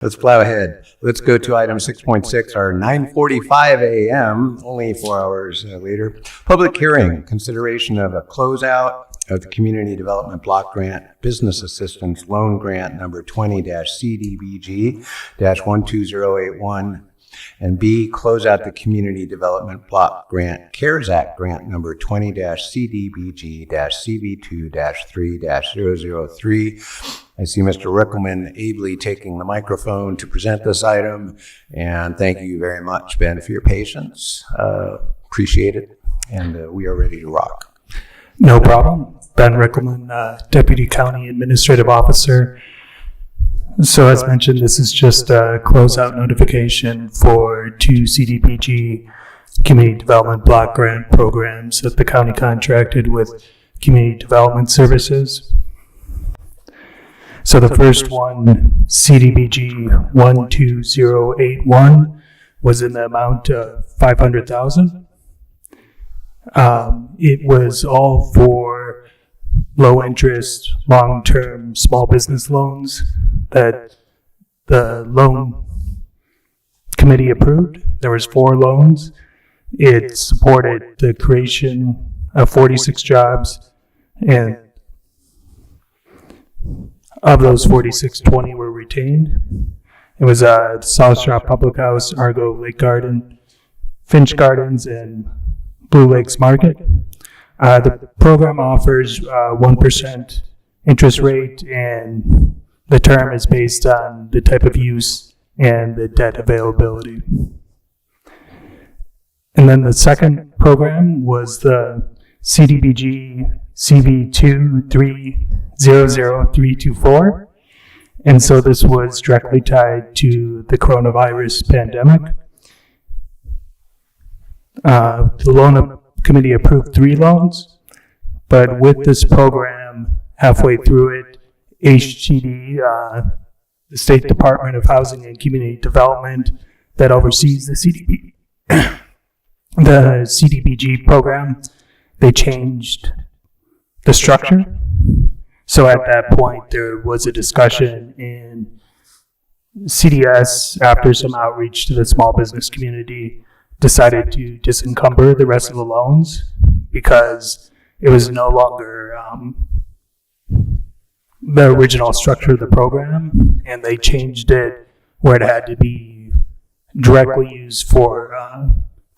Let's plow ahead. Let's go to item 6.6, our 9:45 a.m., only 4 hours later. Public hearing, consideration of a closeout of the Community Development Block Grant Business Assistance Loan Grant number 20-CDBG-12081, and B, close out the Community Development Block Grant CARES Act Grant number 20-CDBG-CB2-3-003. I see Mr. Rickelman ably taking the microphone to present this item, and thank you very much, Ben, for your patience. Appreciate it, and we are ready to rock. No problem. Ben Rickelman, Deputy County Administrative Officer. So as mentioned, this is just a closeout notification for 2 CDBG Community Development Block Grant programs that the county contracted with Community Development Services. So the first one, CDBG 12081, was in the amount of $500,000. It was all for low interest, long-term small business loans that the loan committee approved. There was 4 loans. It supported the creation of 46 jobs, and of those 46, 20 were retained. It was South Shore Public House, Argo Lake Garden, Finch Gardens, and Blue Lakes Market. The program offers 1% interest rate, and the term is based on the type of use and the debt availability. And then the second program was the CDBG CB2 3000324. And so this was directly tied to the coronavirus pandemic. The loan committee approved 3 loans, but with this program, halfway through it, HTD, the State Department of Housing and Community Development that oversees the CDBG program, they changed the structure. So at that point, there was a discussion in CDS, after some outreach to the small business community, decided to disencumber the rest of the loans because it was no longer the original structure of the program, and they changed it where it had to be directly used for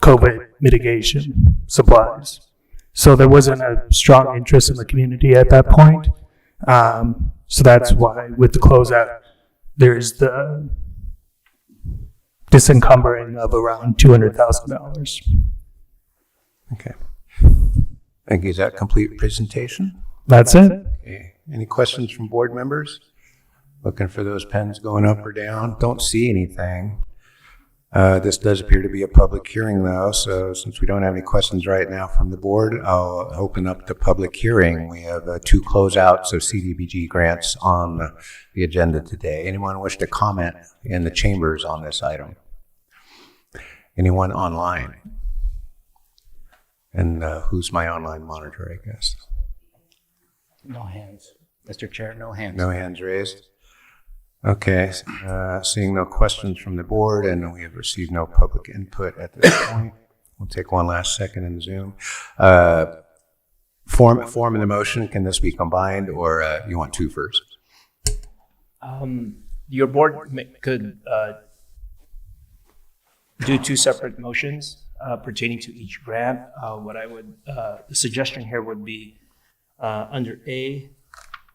COVID mitigation supplies. So there wasn't a strong interest in the community at that point. So that's why with the closeout, there's the disencumbering of around $200,000. Okay. Thank you. Is that a complete presentation? That's it. Okay. Any questions from board members? Looking for those pens going up or down. Don't see anything. This does appear to be a public hearing, though, so since we don't have any questions right now from the board, I'll open up the public hearing. We have 2 closeouts of CDBG grants on the agenda today. Anyone wish to comment in the chambers on this item? Anyone online? And who's my online monitor, I guess? No hands. Mr. Chair, no hands. No hands raised. Okay, seeing no questions from the board, and we have received no public input at this point. We'll take one last second in Zoom. Form of the motion, can this be combined, or you want 2 first? Your board could do 2 separate motions pertaining to each grant. What I would, the suggestion here would be under A,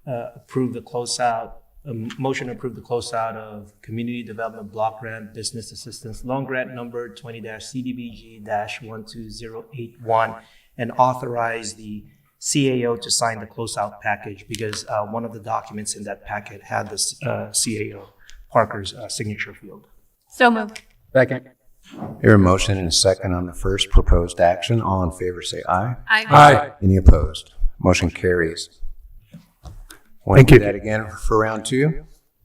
approve the closeout. A motion to approve the closeout of Community Development Block Grant Business Assistance Loan Grant number 20-CDBG-12081, and authorize the CAO to sign the closeout package, because one of the documents in that packet had the CAO, Parker's signature field. So moved. Second. Here a motion and a second on the first proposed action. All in favor say aye. Aye. Aye. Any opposed? Motion carries. Want Thank to you. do that again for round 2?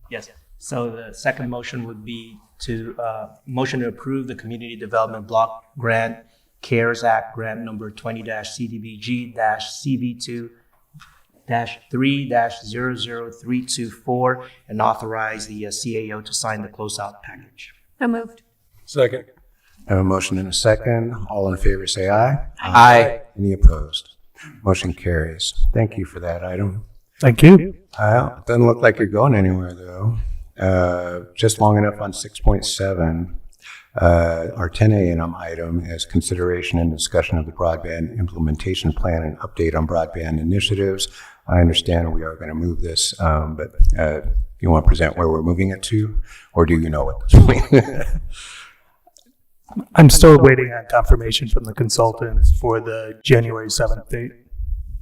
Yes. So the second motion would be to motion to approve the Community Development Block Grant CARES Act Grant number 20-CDBG-CB2 2023-00324 and authorize the CAO to sign the closeout package. So moved. Second. I have a motion and a second. All in favor, say aye. Aye. Any opposed? Motion carries. Thank you for that item. Thank you. It doesn't look like you're going anywhere, though. Just long enough on 6.7. Our 10 a.m. item is consideration and discussion of the broadband implementation plan and update on broadband initiatives. I understand we are going to move this, but you want to present where we're moving it to, or do you know at this point? I'm still waiting on confirmation from the consultants for the January 7th date.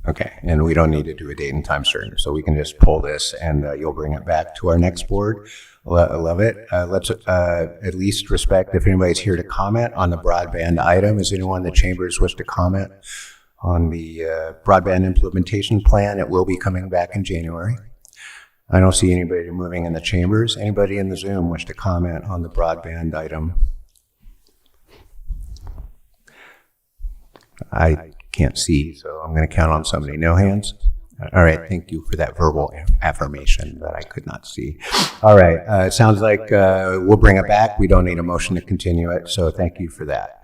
Okay, and we don't need to do a date and time certain, so we can just pull this and you'll bring it back to our next board. I love it. Let's at least respect if anybody's here to comment on the broadband item. Is anyone in the chambers wish to comment on the broadband implementation plan? It will be coming back in January. I don't see anybody moving in the chambers. Anybody in the Zoom wish to comment on the broadband item? I can't see, so I'm going to count on somebody. No hands? All right, thank you for that verbal affirmation that I could not see. All right, it sounds like we'll bring it back. We don't need a motion to continue it, so thank you for that.